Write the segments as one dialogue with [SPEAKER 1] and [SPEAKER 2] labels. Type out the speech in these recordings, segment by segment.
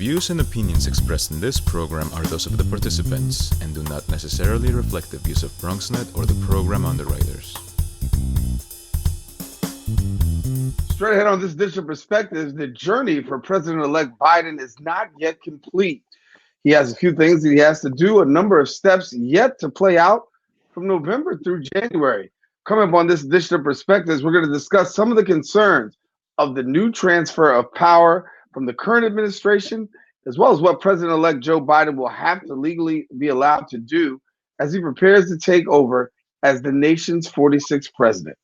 [SPEAKER 1] views and opinions expressed in this program are those of the participants and do not necessarily reflect the views of BronxNet or the program underwriters.
[SPEAKER 2] Straight ahead on this edition of Perspectives, the journey for President-elect Biden is not yet complete. He has a few things that he has to do, a number of steps yet to play out from November through January. Coming up on this edition of Perspectives, we're going to discuss some of the concerns of the new transfer of power from the current administration, as well as what President-elect Joe Biden will have to legally be allowed to do as he prepares to take over as the nation's 46th president.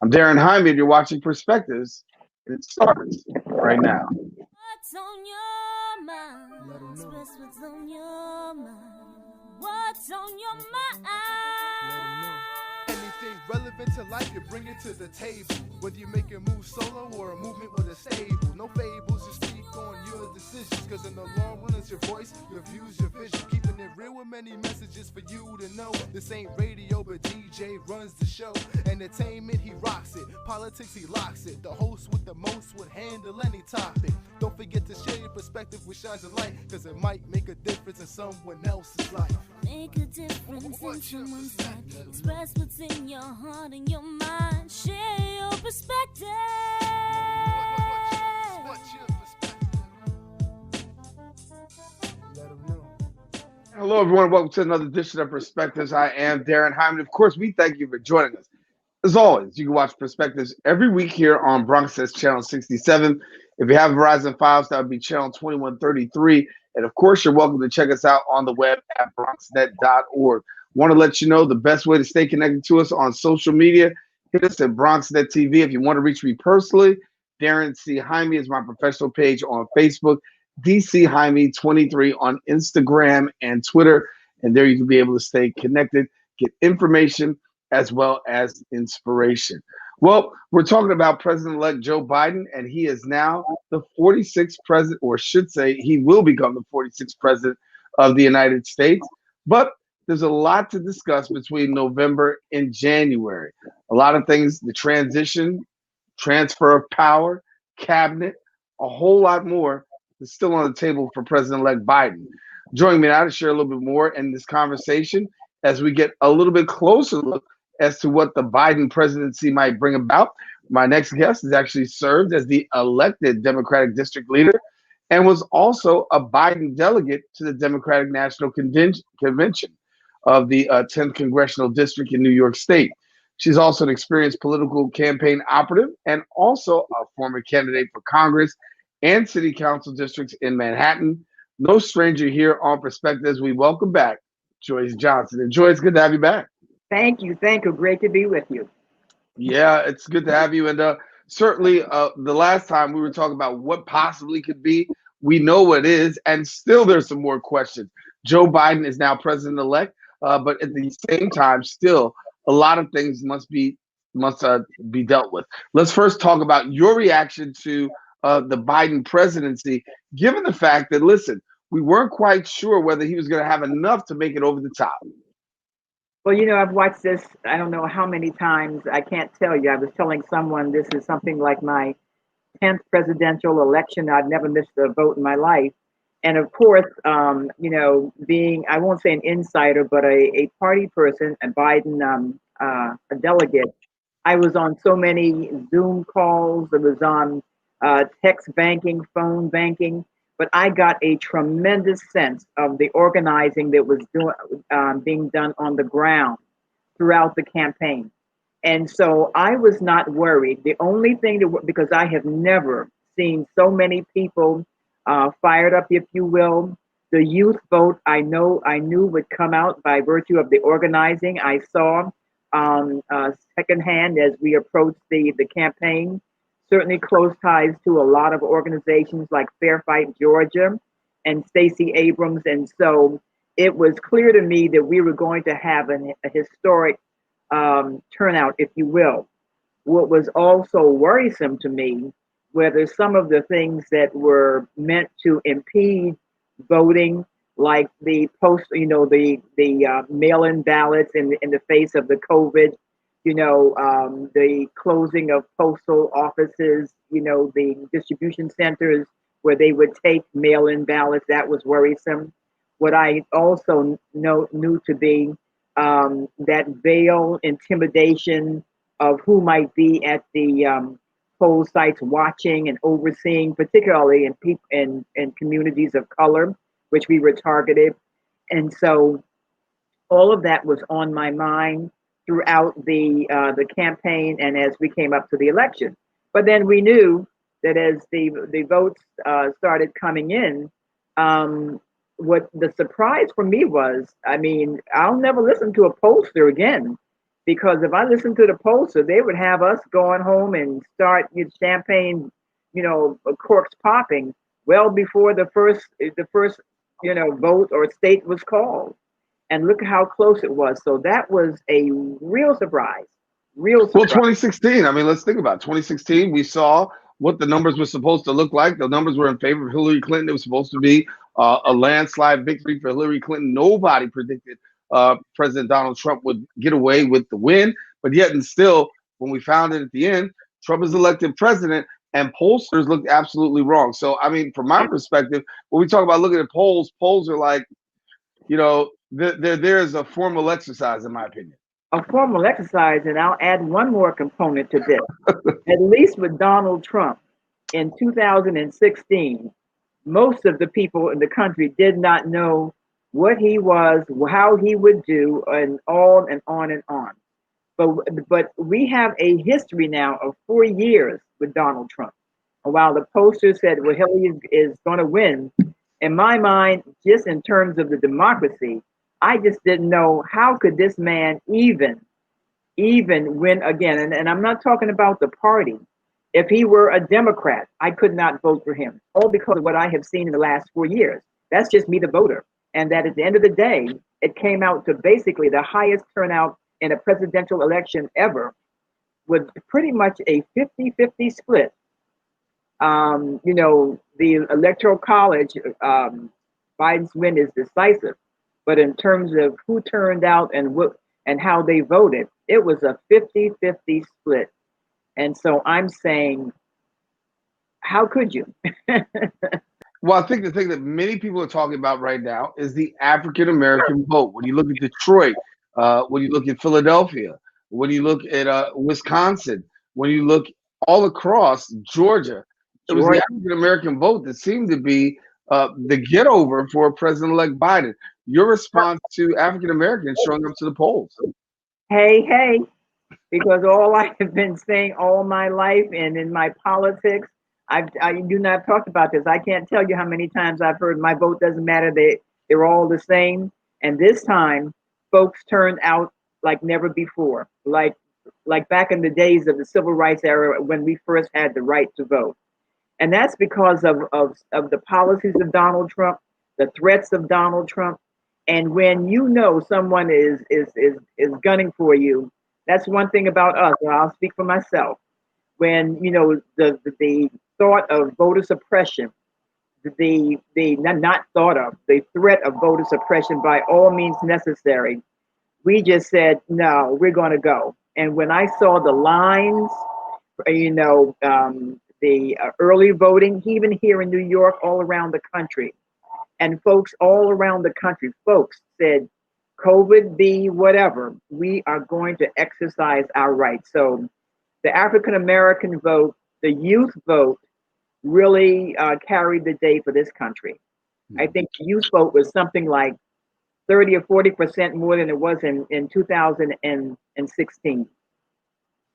[SPEAKER 2] I'm Daren Jaime, and you're watching Perspectives, and it starts right now.
[SPEAKER 3] What's on your mind? Express what's on your mind. What's on your mind?
[SPEAKER 4] Anything relevant to life, you bring it to the table. Whether you make a move solo or a movement with a stable. No fables, you speak on your decisions. Cause in the long run, it's your voice, your views, your vision. Keeping it real with many messages for you to know. This ain't radio, but DJ runs the show. Entertainment, he rocks it. Politics, he locks it. The host with the most would handle any topic. Don't forget to share your perspective with shines of light. Cause it might make a difference in someone else's life.
[SPEAKER 3] Make a difference in someone's life. Express what's in your heart and your mind. Share your perspective.
[SPEAKER 4] What's your perspective? Let them know.
[SPEAKER 2] Hello, everyone. Welcome to another edition of Perspectives. I am Daren Jaime. Of course, we thank you for joining us. As always, you can watch Perspectives every week here on BronxNet's Channel 67. If you have Verizon Files, that would be Channel 2133. And of course, you're welcome to check us out on the web at bronxnet.org. Want to let you know the best way to stay connected to us on social media. Hit us at BronxNet TV. If you want to reach me personally, Daren C. Jaime is my professional page on Facebook, DC Jaime 23 on Instagram and Twitter. And there you can be able to stay connected, get information, as well as inspiration. Well, we're talking about President-elect Joe Biden, and he is now the 46th president, or should say he will become the 46th president of the United States. But there's a lot to discuss between November and January. A lot of things, the transition, transfer of power, cabinet, a whole lot more is still on the table for President-elect Biden. Joining me now to share a little bit more in this conversation as we get a little bit closer look as to what the Biden presidency might bring about. My next guest has actually served as the elected Democratic district leader and was also a Biden delegate to the Democratic National Convention of the 10th Congressional District in New York State. She's also an experienced political campaign operative and also a former candidate for Congress and city council districts in Manhattan. No stranger here on Perspectives. We welcome back Joyce Johnson. And Joyce, good to have you back.
[SPEAKER 5] Thank you. Great to be with you.
[SPEAKER 2] Yeah, it's good to have you. And certainly the last time we were talking about what possibly could be, we know what it is, and still there's some more questions. Joe Biden is now president-elect, but at the same time, still a lot of things must be dealt with. Let's first talk about your reaction to the Biden presidency, given the fact that, listen, we weren't quite sure whether he was going to have enough to make it over the top.
[SPEAKER 5] Well, I've watched this, I don't know how many times, I can't tell you. I was telling someone this is something like my 10th presidential election. I've never missed a vote in my life. And of course, being, I won't say an insider, but a party person, a Biden a delegate, I was on so many Zoom calls. I was on text banking, phone banking. But I got a tremendous sense of the organizing that was being done on the ground throughout the campaign. And so I was not worried. The only thing because I have never seen so many people fired up, if you will. The youth vote, I knew would come out by virtue of the organizing. I saw secondhand as we approached the campaign. Certainly close ties to a lot of organizations like Fair Fight Georgia and Stacey Abrams. And so it was clear to me that we were going to have a historic turnout, if you will. What was also worrisome to me were some of the things that were meant to impede voting, like the mail-in ballots in the face of the COVID, the closing of postal offices, the distribution centers where they would take mail-in ballots. That was worrisome. What I also knew to be that veil intimidation of who might be at the poll sites watching and overseeing, particularly in people in communities of color, which we were targeted. And so all of that was on my mind throughout the campaign and as we came up to the election. But then we knew that as the votes started coming in, what the surprise for me was, I mean, I'll never listen to a pollster again, because if I listened to the pollster, they would have us going home and start champagne, corks popping well before the first vote or state was called. And look how close it was. So that was a real surprise. Real surprise.
[SPEAKER 2] Well, 2016, I mean, let's think about it. 2016, we saw what the numbers were supposed to look like. The numbers were in favor of Hillary Clinton. It was supposed to be a landslide victory for Hillary Clinton. Nobody predicted President Donald Trump would get away with the win. But yet and still, when we found it at the end, Trump is elected president, and pollsters looked absolutely wrong. So, I mean, from my perspective, when we talk about looking at polls, polls are like, there's a formal exercise, in my opinion.
[SPEAKER 5] A formal exercise, and I'll add one more component to this. At least with Donald Trump in 2016, most of the people in the country did not know what he was, how he would do, and on and on and on. But we have a history now of 4 years with Donald Trump. And while the poster said, well, Hillary is going to win, in my mind, just in terms of the democracy, I just didn't know how could this man even win again. And I'm not talking about the party. If he were a Democrat, I could not vote for him, all because of what I have seen in the last 4 years. That's just me, the voter. And that at the end of the day, it came out to basically the highest turnout in a presidential election ever, with pretty much a 50-50 split. The Electoral College, Biden's win is decisive. But in terms of who turned out and how they voted, it was a 50-50 split. And so I'm saying, how could you?
[SPEAKER 2] Well, I think the thing that many people are talking about right now is the African American vote. When you look at Detroit, when you look at Philadelphia, when you look at Wisconsin, when you look all across Georgia, it was the African American vote that seemed to be the get over for President-elect Biden. Your response to African Americans showing up to the polls?
[SPEAKER 5] Hey, because all I have been saying all my life and in my politics, I do not talk about this. I can't tell you how many times I've heard my vote doesn't matter. They're all the same. And this time, folks turned out like never before, like back in the days of the civil rights era when we first had the right to vote. And that's because of the policies of Donald Trump, the threats of Donald Trump. And when you know someone is gunning for you, that's one thing about us. And I'll speak for myself. When the thought of voter suppression, the threat of voter suppression by all means necessary, we just said no, we're going to go. And when I saw the lines, the early voting, even here in New York, all around the country. And folks all around the country, folks said, COVID be whatever, we are going to exercise our rights. So the African American vote, the youth vote, really carried the day for this country. I think the youth vote was something like 30 or 40% more than it was in 2016.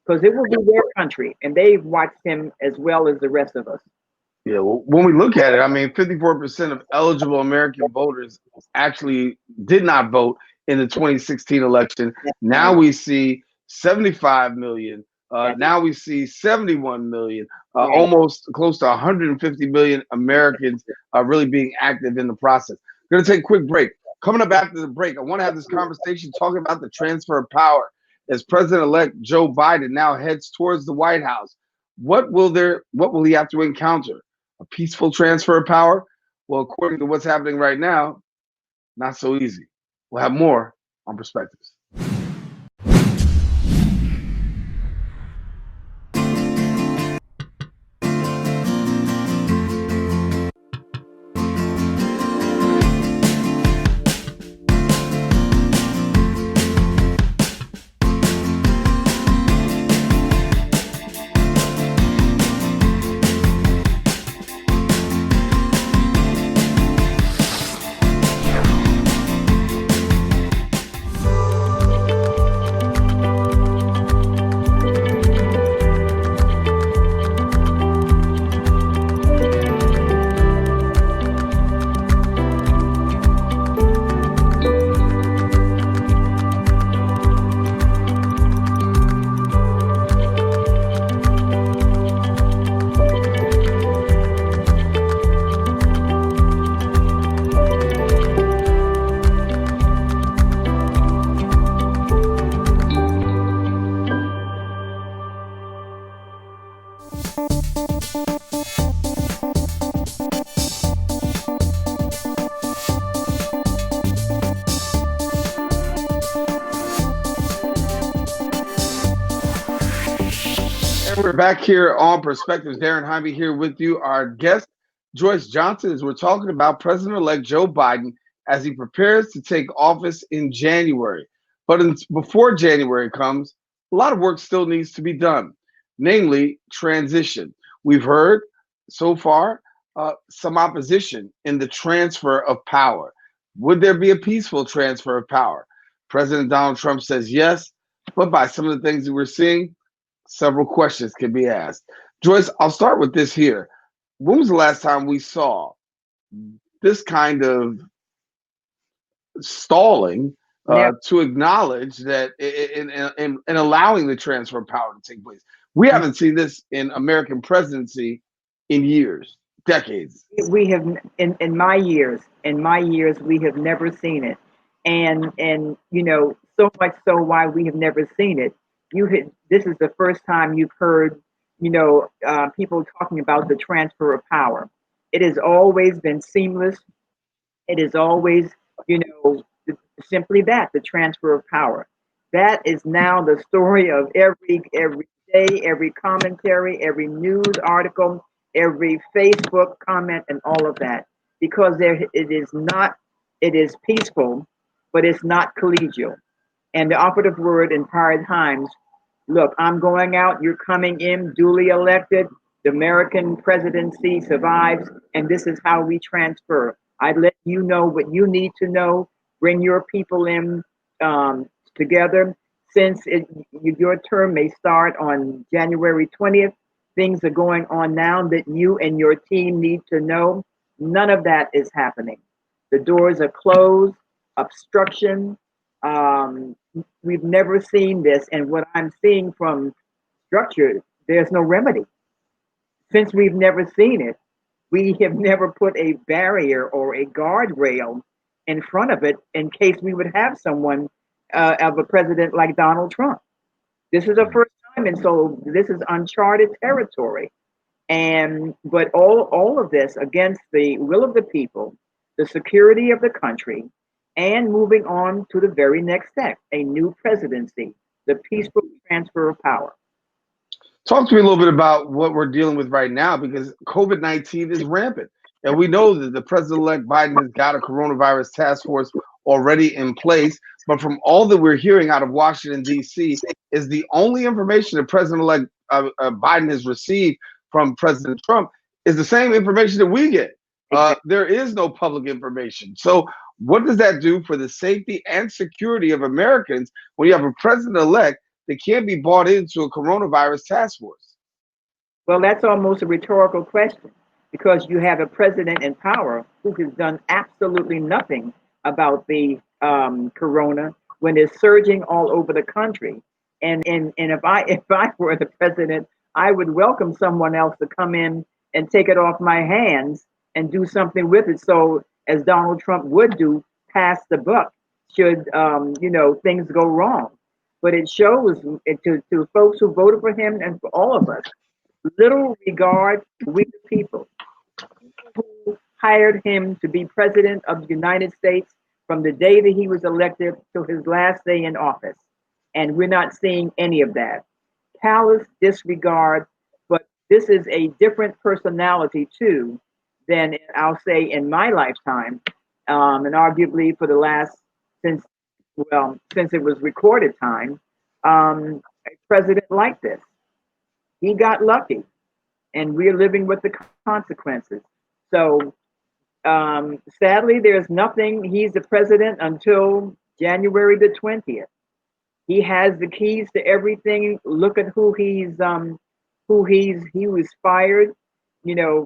[SPEAKER 5] Because it will be their country, and they've watched him as well as the rest of us.
[SPEAKER 2] Yeah, well, when we look at it, I mean, 54% of eligible American voters actually did not vote in the 2016 election. Now we see 75 million. Now we see 71 million, almost close to 150 million Americans really being active in the process. We're going to take a quick break. Coming up after the break, I want to have this conversation talking about the transfer of power. As President-elect Joe Biden now heads towards the White House, what will he have to encounter? A peaceful transfer of power? Well, according to what's happening right now, not so easy. We'll have more on Perspectives. We're back here on Perspectives. Daren Jaime here with you. Our guest, Joyce Johnson, as we're talking about President-elect Joe Biden as he prepares to take office in January. But before January comes, a lot of work still needs to be done, namely transition. We've heard so far some opposition in the transfer of power. Would there be a peaceful transfer of power? President Donald Trump says yes, but by some of the things that we're seeing, several questions can be asked. Joyce, I'll start with this here. When was the last time we saw this kind of stalling to acknowledge that in allowing the transfer of power to take place? We haven't seen this in American presidency in years, decades.
[SPEAKER 5] We have in my years, we have never seen it, and you know, so much so why we have never seen it. This is the first time you've heard, you know, people talking about the transfer of power. It has always been seamless. It is always, you know, simply that, the transfer of power. That is now the story of every day, every commentary, every news article, every Facebook comment, and all of that. Because it is peaceful, but it's not collegial. And the operative word in prior times, look, I'm going out, you're coming in, duly elected, the American presidency survives, and this is how we transfer. I let you know what you need to know, bring your people in together. Since your term may start on January 20th, things are going on now that you and your team need to know. None of that is happening. The doors are closed, obstruction. We've never seen this, and what I'm seeing from structure, there's no remedy. Since we've never seen it, we have never put a barrier or a guardrail in front of it in case we would have someone of a president like Donald Trump. This is the first time, and so this is uncharted territory. But all of this against the will of the people, the security of the country, and moving on to the very next step, a new presidency, the peaceful transfer of power.
[SPEAKER 2] Talk to me a little bit about what we're dealing with right now, because COVID-19 is rampant. And we know that the president-elect Biden has got a coronavirus task force already in place. But from all that we're hearing out of Washington, D.C., is the only information that President-elect Biden has received from President Trump is the same information that we get. There is no public information. So what does that do for the safety and security of Americans when you have a president-elect that can't be bought into a coronavirus task force?
[SPEAKER 5] Well, that's almost a rhetorical question, because you have a president in power who has done absolutely nothing about the corona when it's surging all over the country. And if I were the president, I would welcome someone else to come in and take it off my hands and do something with it. So, as Donald Trump would do, pass the buck should things go wrong. But it shows to folks who voted for him and for all of us, little regard we the people who hired him to be president of the United States from the day that he was elected to his last day in office. And we're not seeing any of that. Callous disregard, but this is a different personality too than I'll say in my lifetime, and arguably for the last, since it was recorded time, a president like this. He got lucky, and we're living with the consequences. So sadly, there's nothing. He's the president until January the 20th. He has the keys to everything. Look at he was fired,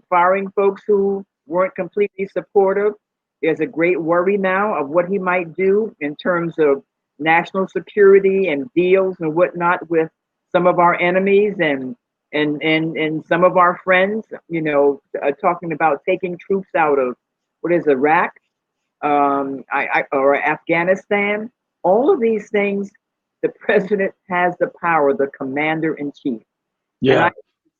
[SPEAKER 5] firing folks who weren't completely supportive. There's a great worry now of what he might do in terms of national security and deals and whatnot with some of our enemies and some of our friends, talking about taking troops out of Iraq, or Afghanistan. All of these things, the president has the power, the commander in chief.
[SPEAKER 2] Yeah.
[SPEAKER 5] And I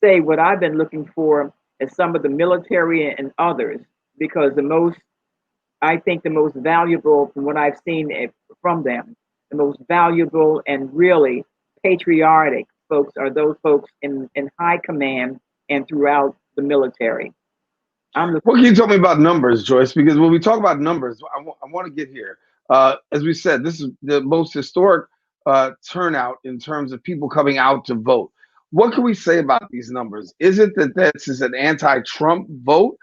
[SPEAKER 5] say what I've been looking for is some of the military and others, because I think the most valuable, from what I've seen from them, the most valuable and really patriotic folks are those folks in high command and throughout the military.
[SPEAKER 2] What can you tell me about numbers, Joyce? Because when we talk about numbers, I want to get here. As we said, this is the most historic turnout in terms of people coming out to vote. What can we say about these numbers? Is it that this is an anti-Trump vote?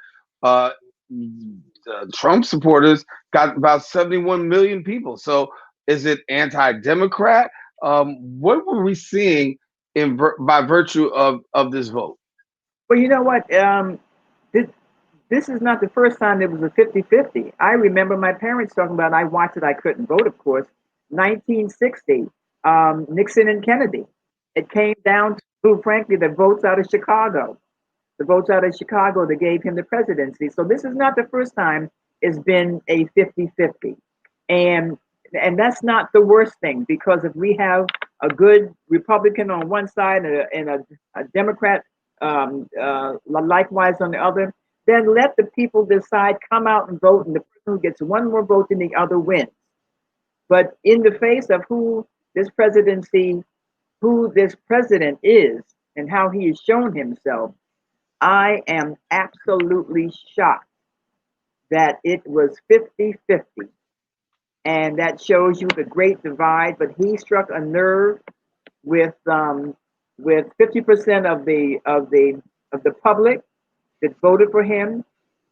[SPEAKER 2] Trump supporters got about 71 million people. So is it anti-Democrat? What were we seeing by virtue of this vote?
[SPEAKER 5] Well, you know what? This is not the first time it was a 50-50. I remember my parents talking about, I watched it, I couldn't vote, of course, 1960, Nixon and Kennedy. It came down to, frankly, the votes out of Chicago. The votes out of Chicago that gave him the presidency. So this is not the first time it's been a 50-50. And that's not the worst thing, because if we have a good Republican on one side and a Democrat likewise on the other, then let the people decide, come out and vote, and the person who gets one more vote than the other wins. But in the face of who this president is and how he has shown himself, I am absolutely shocked that it was 50-50. And that shows you the great divide. But he struck a nerve with 50% of the public that voted for him.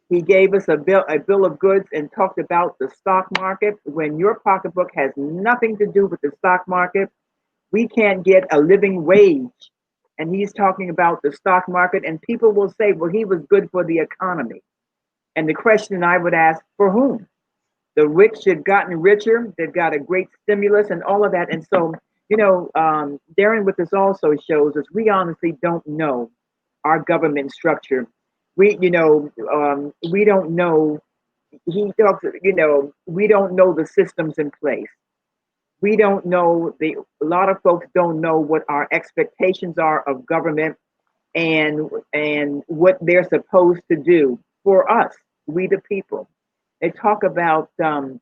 [SPEAKER 5] He gave us a bill of goods and talked about the stock market. When your pocketbook has nothing to do with the stock market, we can't get a living wage. And he's talking about the stock market, and people will say, well, he was good for the economy. And the question I would ask, for whom? The rich have gotten richer. They've got a great stimulus and all of that. And so, Daren, what this also shows is we honestly don't know our government structure. We don't know. He talks, we don't know the systems in place. We don't know, a lot of folks don't know what our expectations are of government and what they're supposed to do for us, we the people. They talk about, the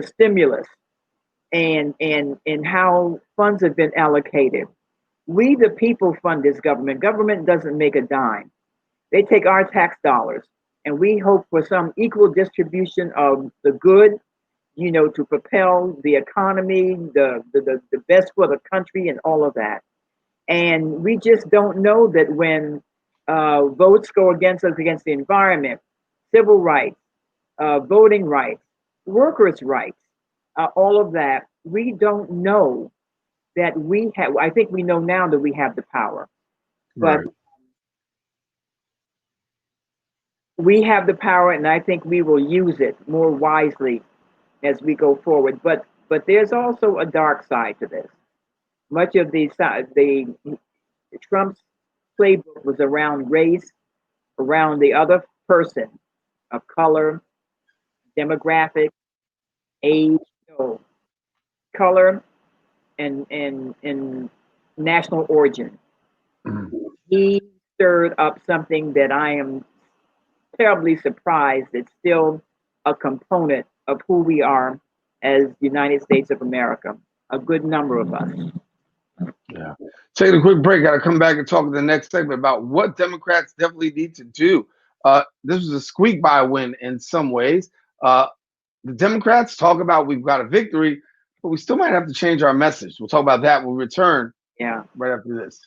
[SPEAKER 5] stimulus and how funds have been allocated. We the people fund this government. Government doesn't make a dime. They take our tax dollars, and we hope for some equal distribution of the good, to propel the economy, the best for the country and all of that. And we just don't know that when votes go against us, against the environment, civil rights, voting rights, workers' rights, all of that, we don't know that we have. I think we know now that we have the power. But
[SPEAKER 2] Right.
[SPEAKER 5] we have the power, and I think we will use it more wisely as we go forward. But there's also a dark side to this. Much of the Trump's playbook was around race, around the other person of color, demographic, age, color, and national origin.
[SPEAKER 2] Mhm.
[SPEAKER 5] He stirred up something that I am terribly surprised it's still a component of who we are as United States of America, a good number of us.
[SPEAKER 2] Yeah. Taking a quick break. Got to come back and talk in the next segment about what Democrats definitely need to do. This was a squeak by win in some ways. The Democrats talk about we've got a victory, but we still might have to change our message. We'll talk about that when we return right after this.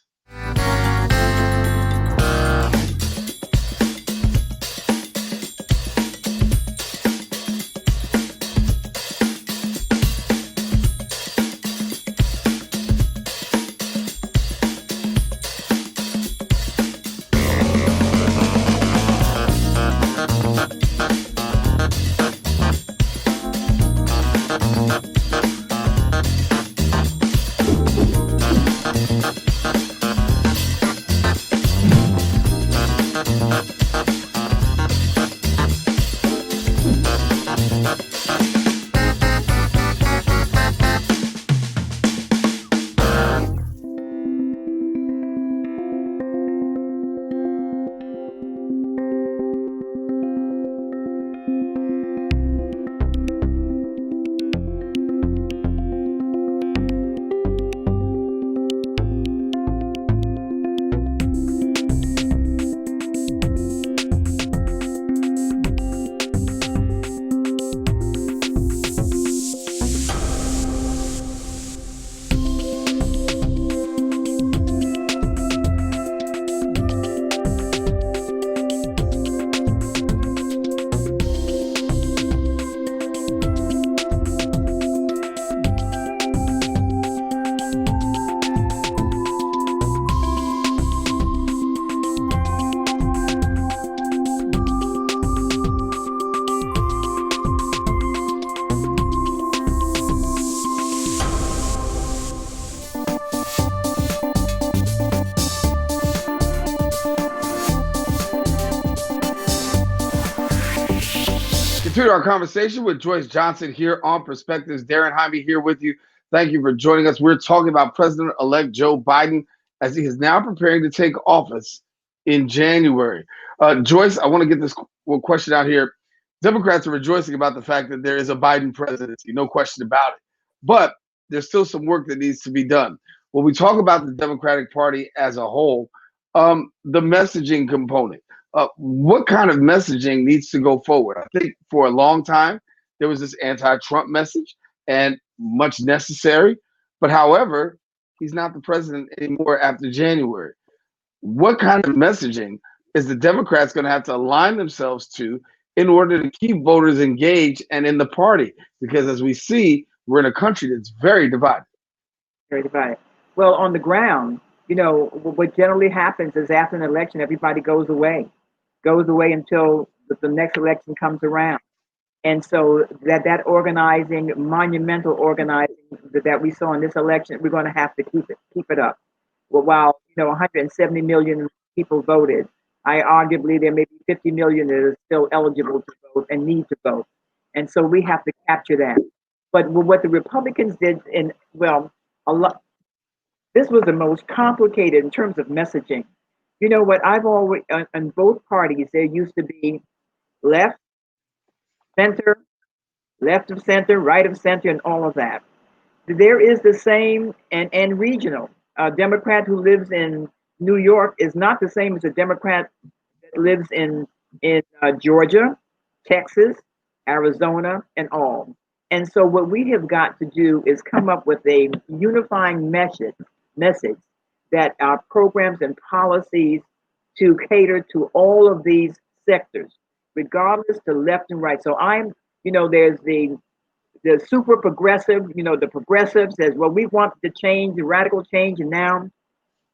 [SPEAKER 2] continue our conversation with Joyce Johnson here on Perspectives. Daren Jaime here with you. Thank you for joining us. We're talking about President-elect Joe Biden as he is now preparing to take office in January. Joyce, I want to get this question out here. Democrats are rejoicing about the fact that there is a Biden presidency, no question about it. But there's still some work that needs to be done. When we talk about the Democratic Party as a whole, the messaging component, what kind of messaging needs to go forward? I think for a long time, there was this anti-Trump message and much necessary. But however, he's not the president anymore after January. What kind of messaging is the Democrats going to have to align themselves to in order to keep voters engaged and in the party? Because as we see, we're in a country that's very divided.
[SPEAKER 5] Very divided. Well, on the ground, what generally happens is after an election, everybody goes away until the next election comes around. And so that organizing, monumental organizing that we saw in this election, we're going to have to keep it up. Well, while 170 million people voted, arguably there may be 50 million that are still eligible to vote and need to vote. And so we have to capture that. But what the Republicans did, this was the most complicated in terms of messaging. You know what? I've always, on both parties, there used to be left, center, left of center, right of center, and all of that. There is the same and regional. A Democrat who lives in New York is not the same as a Democrat that lives in Georgia, Texas, Arizona, and all. And so what we have got to do is come up with a unifying message that our programs and policies to cater to all of these sectors, regardless to left and right. So there's the super progressive, the progressive says, well, we want the change, the radical change, and now,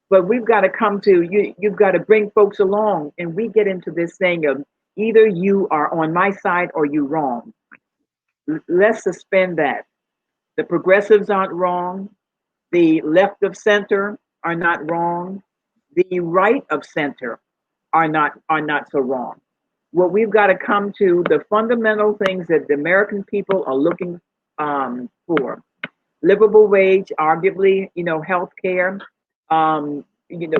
[SPEAKER 5] but we've got to come to, you've got to bring folks along, and we get into this thing of either you are on my side or you wrong. Let's suspend that. The progressives aren't wrong. The left of center are not wrong. The right of center are not so wrong. What we've got to come to, the fundamental things that the American people are looking for: livable wage, arguably, health care,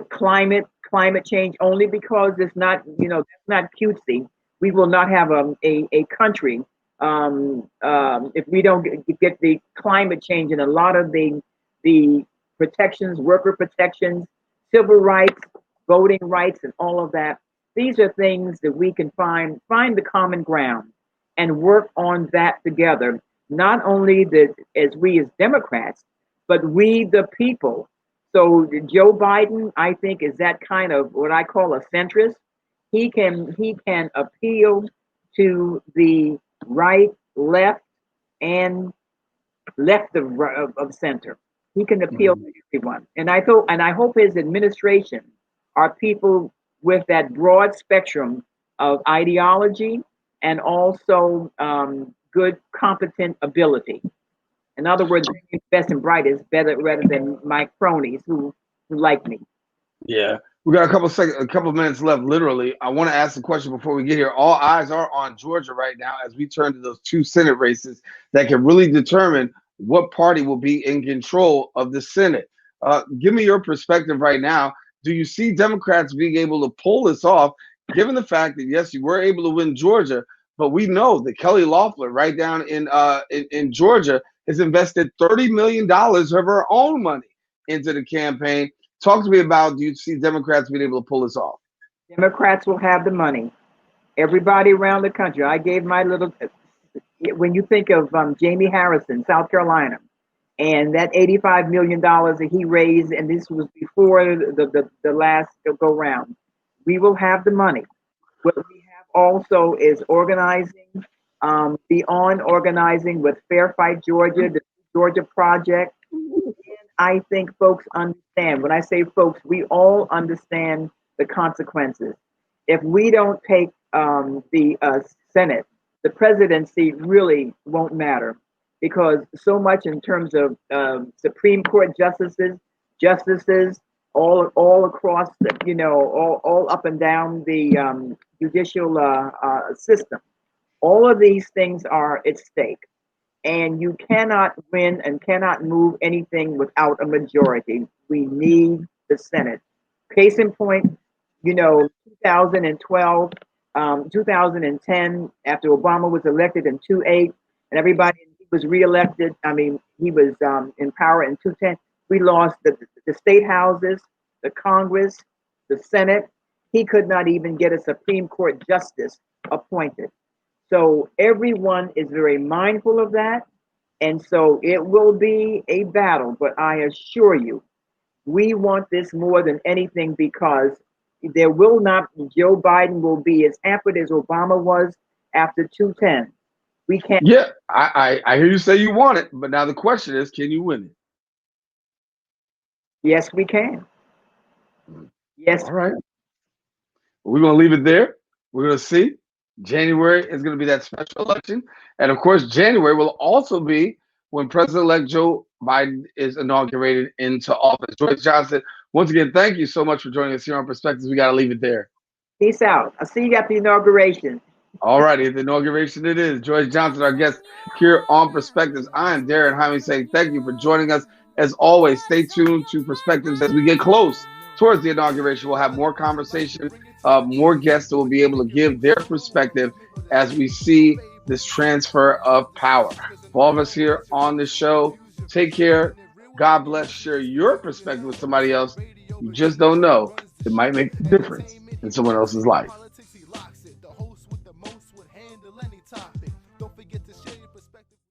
[SPEAKER 5] climate change. Only because it's not, that's not cutesy. We will not have a country if we don't get the climate change and a lot of the protections, worker protections, civil rights, voting rights, and all of that. These are things that we can find the common ground and work on that together. Not only as we as Democrats, but we the people. So Joe Biden, I think, is that kind of what I call a centrist. He can appeal to the right, left, and left of center. He can appeal to everyone. And I hope his administration are people with that broad spectrum of ideology and also good, competent ability. In other words, best and brightest, better rather than my cronies who like me.
[SPEAKER 2] Yeah, we got a couple minutes left. Literally, I want to ask the question before we get here. All eyes are on Georgia right now as we turn to those two Senate races that can really determine what party will be in control of the Senate. Give me your perspective right now. Do you see Democrats being able to pull this off, given the fact that, yes, you were able to win Georgia, but we know that Kelly Loeffler right down in Georgia has invested $30 million of her own money into the campaign. Talk to me about, do you see Democrats being able to pull this off?
[SPEAKER 5] Democrats will have the money. Everybody around the country. I gave my little, when you think of Jamie Harrison, South Carolina, and that $85 million that he raised, and this was before the last go round. We will have the money. What we have also is organizing, beyond organizing with Fair Fight Georgia, the Georgia Project. And I think folks understand. When I say folks, we all understand the consequences. If we don't take the Senate, the presidency really won't matter. Because so much in terms of Supreme Court justices all across the, all up and down the judicial system. All of these things are at stake. And you cannot win and cannot move anything without a majority. We need the Senate. Case in point, 2012, 2010, after Obama was elected in 2008, and everybody he was reelected. I mean, he was in power in 2010. We lost the state houses, the Congress, the Senate. He could not even get a Supreme Court justice appointed. So everyone is very mindful of that. And so it will be a battle, but I assure you, we want this more than anything because there will not, Joe Biden will be as hampered as Obama was after 2010. We can't.
[SPEAKER 2] Yeah, I hear you say you want it, but now the question is, can you win it?
[SPEAKER 5] Yes, we can. Yes.
[SPEAKER 2] All right. We're going to leave it there. We're going to see. January is going to be that special election. And of course, January will also be when President-elect Joe Biden is inaugurated into office. Joyce Johnson, once again, thank you so much for joining us here on Perspectives. We got to leave it there.
[SPEAKER 5] Peace out. I'll see you at the inauguration.
[SPEAKER 2] All righty, the inauguration it is. Joyce Johnson, our guest here on Perspectives. I am Daren Jaime saying thank you for joining us. As always, stay tuned to Perspectives as we get close towards the inauguration. We'll have more conversation, more guests that will be able to give their perspective as we see this transfer of power. For all of us here on the show, take care. God bless. Share your perspective with somebody else. You just don't know. It might make a difference in someone else's life.